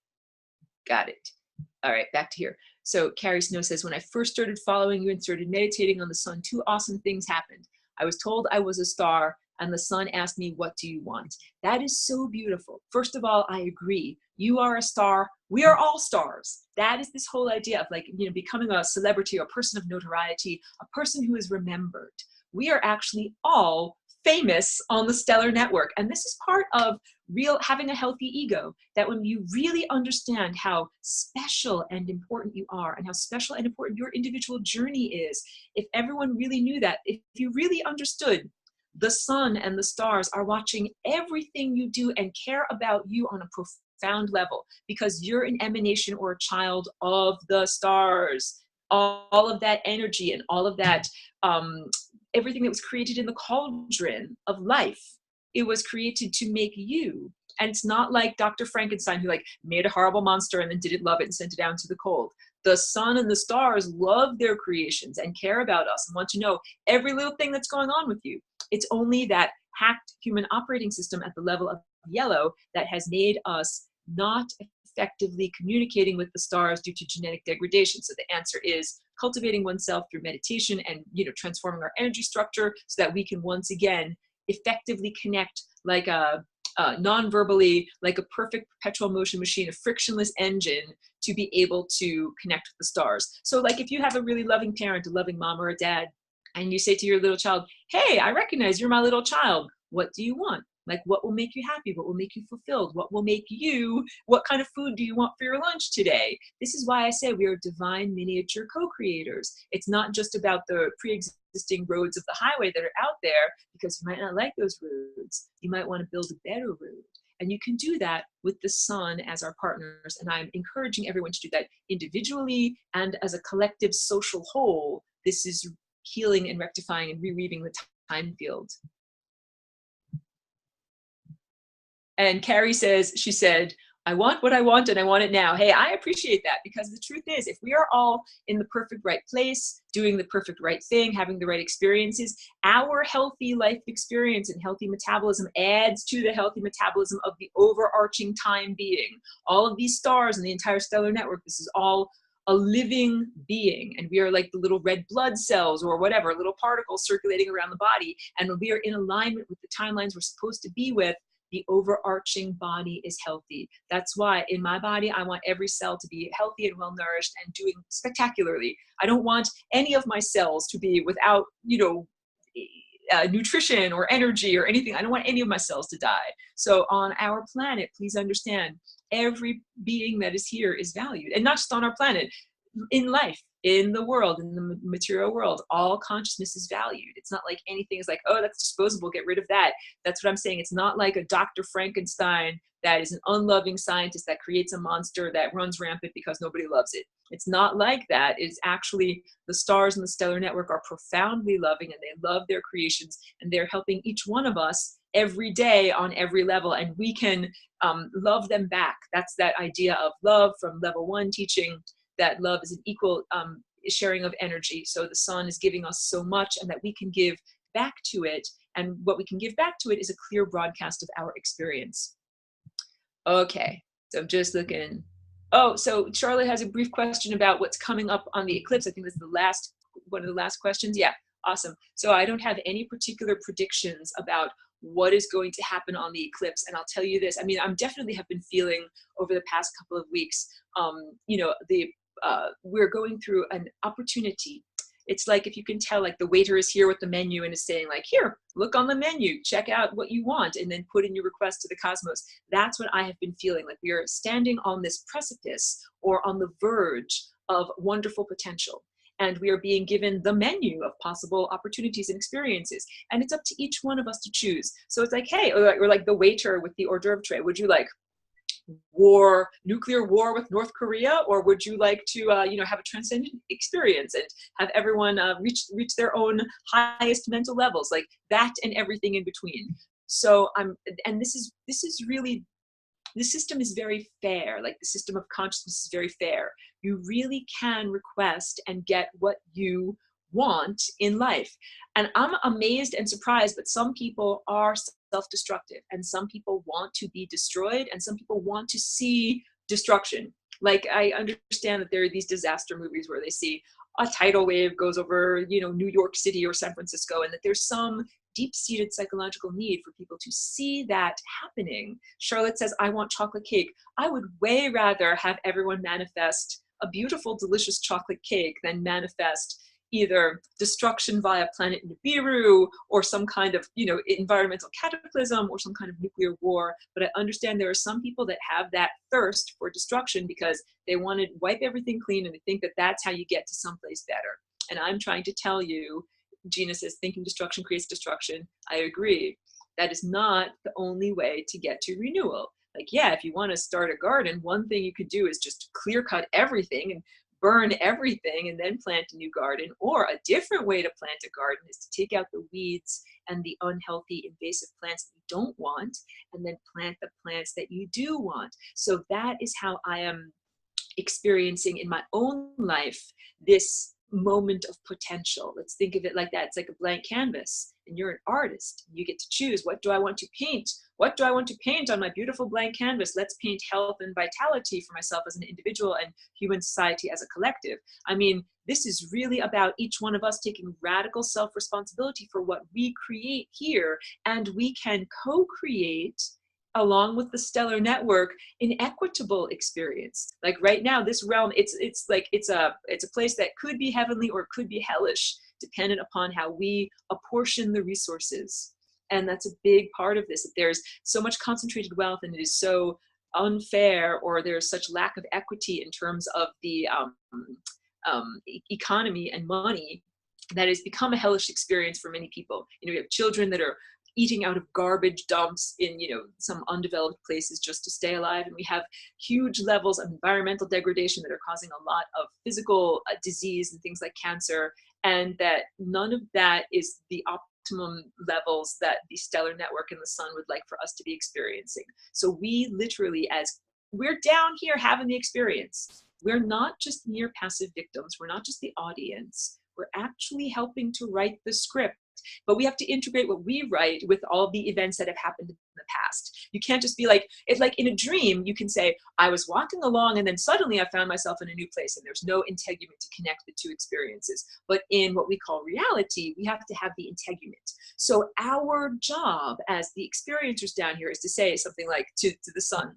got it. All right, back to here. So Carrie Snow says, when I first started following you and started meditating on the sun, two awesome things happened. I was told I was a star, and the sun asked me, what do you want? That is so beautiful. First of all, I agree. You are a star. We are all stars. That is this whole idea of, like, you know, becoming a celebrity or a person of notoriety, a person who is remembered. We are actually all famous on the stellar network. And this is part of having a healthy ego, that when you really understand how special and important you are and how special and important your individual journey is, if everyone really knew that, if you really understood the sun and the stars are watching everything you do and care about you on a profound level, because you're an emanation or a child of the stars, all of that energy and all of that, everything that was created in the cauldron of life, it was created to make you. And it's not like Dr. Frankenstein, who like made a horrible monster and then didn't love it and sent it down to the cold. The sun and the stars love their creations and care about us and want to know every little thing that's going on with you. It's only that hacked human operating system at the level of yellow that has made us not effectively communicating with the stars due to genetic degradation. So the answer is cultivating oneself through meditation and, you know, transforming our energy structure so that we can once again effectively connect like a non-verbally, like a perfect perpetual motion machine, a frictionless engine, to be able to connect with the stars. So like if you have a really loving parent, a loving mom or a dad, and you say to your little child, hey, I recognize you're my little child. What do you want? Like, what will make you happy? What will make you fulfilled? What will make you, what kind of food do you want for your lunch today? This is why I say we are divine miniature co-creators. It's not just about the pre-existing roads of the highway that are out there, because you might not like those roads. You might want to build a better road. And you can do that with the sun as our partners. And I'm encouraging everyone to do that individually and as a collective social whole. This is healing and rectifying and reweaving the time field. And Carrie says, she said, I want what I want and I want it now. Hey, I appreciate that, because the truth is, if we are all in the perfect right place, doing the perfect right thing, having the right experiences, our healthy life experience and healthy metabolism adds to the healthy metabolism of the overarching time being. All of these stars and the entire stellar network, this is all a living being, and we are like the little red blood cells or whatever, little particles circulating around the body. And when we are in alignment with the timelines we're supposed to be with, the overarching body is healthy. That's why in my body, I want every cell to be healthy and well nourished and doing spectacularly. I don't want any of my cells to be without, nutrition or energy or anything. I don't want any of my cells to die. So on our planet, please understand, every being that is here is valued, and not just on our planet, in life, in the world, in the material world, all consciousness is valued. It's not like anything is like, oh, that's disposable, get rid of that. That's what I'm saying. It's not like a Dr. Frankenstein that is an unloving scientist that creates a monster that runs rampant because nobody loves it. It's not like that. It's actually the stars and the stellar network are profoundly loving, and they love their creations, and they're helping each one of us every day on every level, and we can love them back. That's that idea of love from level 1 teaching, that love is an equal sharing of energy. So the sun is giving us so much, and that we can give back to it. And what we can give back to it is a clear broadcast of our experience. Okay, so I'm just looking. Oh, so Charlotte has a brief question about what's coming up on the eclipse. I think that's one of the last questions. Yeah, awesome. So I don't have any particular predictions about what is going to happen on the eclipse. And I'll tell you this, I mean, I'm definitely have been feeling over the past couple of weeks, we're going through an opportunity. It's like, if you can tell, like the waiter is here with the menu and is saying like, here, look on the menu, check out what you want, and then put in your request to the cosmos. That's what I have been feeling. Like we are standing on this precipice or on the verge of wonderful potential. And we are being given the menu of possible opportunities and experiences. And it's up to each one of us to choose. So it's like, hey, or like the waiter with the hors d'oeuvre tray, would you like nuclear war with North Korea, or would you like to have a transcendent experience and have everyone reach their own highest mental levels, like that, and everything in between. So this is really, the system is very fair. Like the system of consciousness is very fair. You really can request and get what you want in life. And I'm amazed and surprised that some people are self-destructive, and some people want to be destroyed, and some people want to see destruction. Like I understand that there are these disaster movies where they see a tidal wave goes over, New York City or San Francisco, and that there's some deep-seated psychological need for people to see that happening. Charlotte says, I want chocolate cake. I would way rather have everyone manifest a beautiful, delicious chocolate cake than manifest either destruction via planet Nibiru or some kind of, environmental cataclysm or some kind of nuclear war. But I understand there are some people that have that thirst for destruction because they want to wipe everything clean, and they think that that's how you get to someplace better. And I'm trying to tell you, Gina says, thinking destruction creates destruction. I agree. That is not the only way to get to renewal. Like, yeah, if you want to start a garden, one thing you could do is just clear cut everything and burn everything and then plant a new garden. Or a different way to plant a garden is to take out the weeds and the unhealthy invasive plants that you don't want, and then plant the plants that you do want. So that is how I am experiencing in my own life this moment of potential. Let's think of it like that. It's like a blank canvas, and you're an artist. You get to choose, what do I want to paint? What do I want to paint on my beautiful blank canvas? Let's paint health and vitality for myself as an individual and human society as a collective. I mean, this is really about each one of us taking radical self-responsibility for what we create here, and we can co-create along with the stellar network an equitable experience. Like right now, this realm, it's a place that could be heavenly or it could be hellish, dependent upon how we apportion the resources. And that's a big part of this. That there's so much concentrated wealth, and it is so unfair, or there's such lack of equity in terms of the economy and money, that has become a hellish experience for many people. We have children that are eating out of garbage dumps in some undeveloped places just to stay alive, and we have huge levels of environmental degradation that are causing a lot of physical disease and things like cancer, and that none of that is the optimum levels that the stellar network and the sun would like for us to be experiencing. So we literally, as we're down here having the experience. We're not just mere passive victims. We're not just the audience. We're actually helping to write the script. But we have to integrate what we write with all the events that have happened in the past. You can't just be like, it's like in a dream, you can say, I was walking along and then suddenly I found myself in a new place, and there's no integument to connect the two experiences. But in what we call reality, we have to have the integument. So our job as the experiencers down here is to say something like to the sun,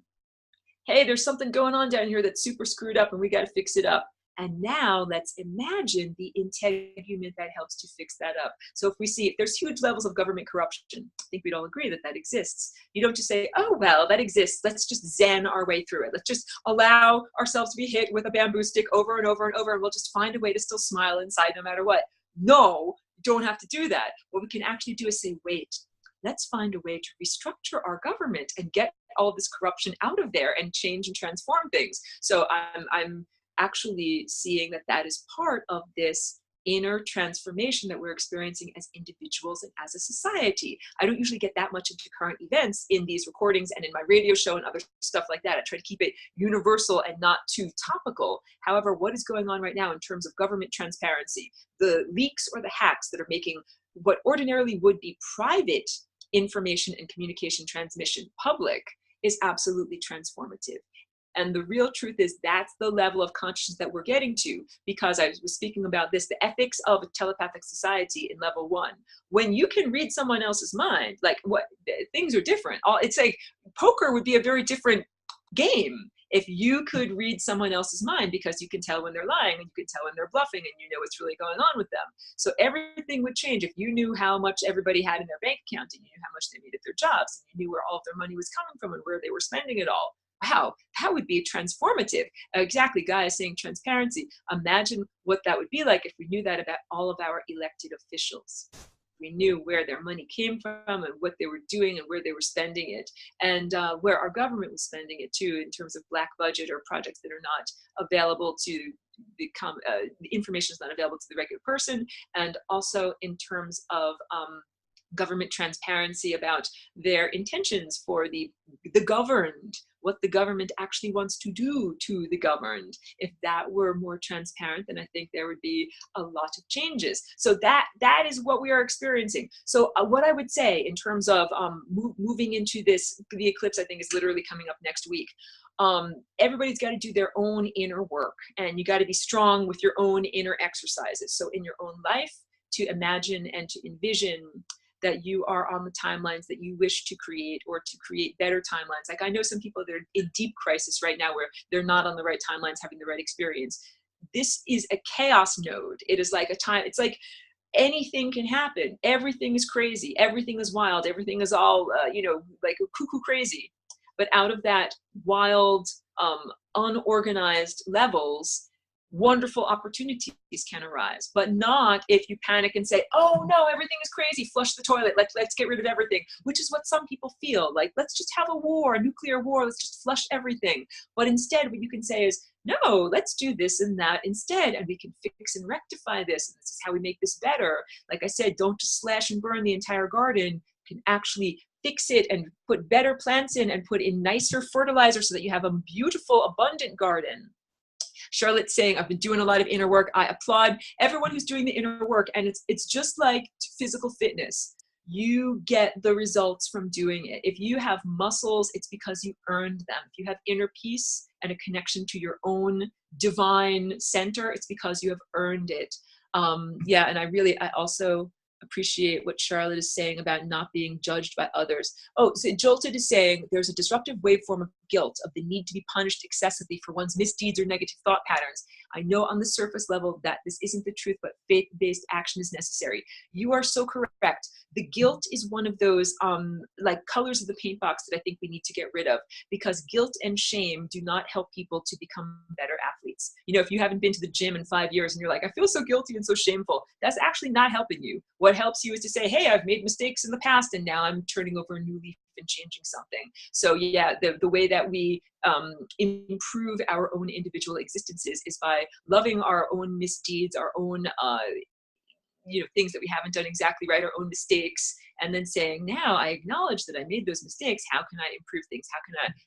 hey, there's something going on down here that's super screwed up and we got to fix it up. And now let's imagine the integument that helps to fix that up. So if we see, if there's huge levels of government corruption, I think we'd all agree that that exists. You don't just say, oh, well, that exists. Let's just zen our way through it. Let's just allow ourselves to be hit with a bamboo stick over and over and over, and we'll just find a way to still smile inside no matter what. No, you don't have to do that. What we can actually do is say, wait, let's find a way to restructure our government and get all this corruption out of there and change and transform things. So I'm actually seeing that that is part of this inner transformation that we're experiencing as individuals and as a society. I don't usually get that much into current events in these recordings and in my radio show and other stuff like that. I try to keep it universal and not too topical. However, what is going on right now in terms of government transparency, the leaks or the hacks that are making what ordinarily would be private information and communication transmission public is absolutely transformative. And the real truth is that's the level of consciousness that we're getting to, because I was speaking about this, the ethics of a telepathic society in level 1. When you can read someone else's mind, like what things are different. It's like poker would be a very different game if you could read someone else's mind, because you can tell when they're lying and you can tell when they're bluffing and you know what's really going on with them. So everything would change if you knew how much everybody had in their bank account and you knew how much they made at their jobs and you knew where all of their money was coming from and where they were spending it all. Wow, that would be transformative. Exactly, Guy is saying transparency. Imagine what that would be like if we knew that about all of our elected officials. We knew where their money came from and what they were doing and where they were spending it, and where our government was spending it too, in terms of black budget or projects that are not available to become, the information is not available to the regular person, and also in terms of government transparency about their intentions for the governed, what the government actually wants to do to the governed. If that were more transparent, then I think there would be a lot of changes. So that is what we are experiencing. So what I would say in terms of moving into this, the eclipse I think is literally coming up next week. Everybody's got to do their own inner work, and you got to be strong with your own inner exercises. So in your own life, to imagine and to envision that you are on the timelines that you wish to create, or to create better timelines. Like I know some people that are in deep crisis right now where they're not on the right timelines, having the right experience. This is a chaos node. It is like a time, it's like anything can happen. Everything is crazy. Everything is wild. Everything is all, like cuckoo crazy. But out of that wild, unorganized levels, wonderful opportunities can arise, but not if you panic and say, oh no, everything is crazy, flush the toilet, let's get rid of everything, which is what some people feel like. Let's just have a war, a nuclear war, let's just flush everything. But instead what you can say is, no, let's do this and that instead, and we can fix and rectify this, and this is how we make this better. Like I said, don't just slash and burn the entire garden. You can actually fix it and put better plants in and put in nicer fertilizer so that you have a beautiful, abundant garden. Charlotte's saying, I've been doing a lot of inner work. I applaud everyone who's doing the inner work. And it's just like physical fitness. You get the results from doing it. If you have muscles, it's because you earned them. If you have inner peace and a connection to your own divine center, it's because you have earned it. Yeah, and I also appreciate what Charlotte is saying about not being judged by others. Oh, so Jolted is saying there's a disruptive waveform of guilt, of the need to be punished excessively for one's misdeeds or negative thought patterns. I know on the surface level that this isn't the truth, but faith-based action is necessary. You are so correct. The guilt is one of those like colors of the paint box that I think we need to get rid of, because guilt and shame do not help people to become better athletes. You know, if you haven't been to the gym in 5 years and you're like, I feel so guilty and so shameful, that's actually not helping you. What helps you is to say, hey, I've made mistakes in the past and now I'm turning over a new leaf and changing something. So yeah, the way that we improve our own individual existences is by loving our own misdeeds, our own things that we haven't done exactly right, our own mistakes, and then saying, now I acknowledge that I made those mistakes. How can I improve things?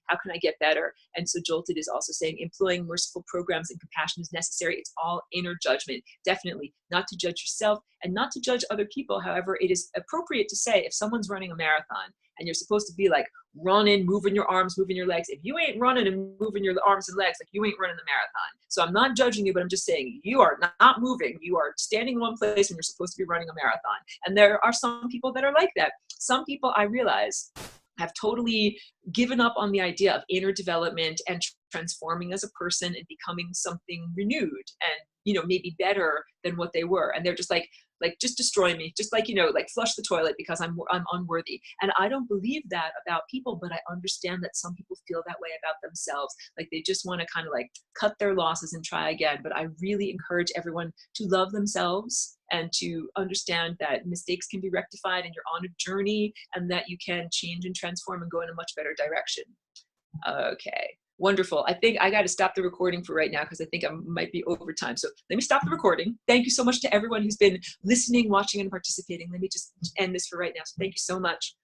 How can I get better? And so Jolted is also saying employing merciful programs and compassion is necessary. It's all inner judgment. Definitely not to judge yourself and not to judge other people. However, it is appropriate to say if someone's running a marathon and you're supposed to be like running, moving your arms, moving your legs. If you ain't running and moving your arms and legs, like you ain't running the marathon. So I'm not judging you, but I'm just saying you are not moving. You are standing in one place when you're supposed to be running a marathon. And there are some people that are like that. Some people, I realize, have totally given up on the idea of inner development and transforming as a person and becoming something renewed and, you know, maybe better than what they were. And they're just like just destroy me, just like, you know, like flush the toilet because I'm unworthy. And I don't believe that about people, but I understand that some people feel that way about themselves. Like they just want to kind of like cut their losses and try again. But I really encourage everyone to love themselves and to understand that mistakes can be rectified and you're on a journey and that you can change and transform and go in a much better direction. Okay. Wonderful. I think I got to stop the recording for right now because I think I might be over time. So let me stop the recording. Thank you so much to everyone who's been listening, watching, and participating. Let me just end this for right now. So thank you so much.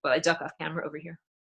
Well, I duck off camera over here.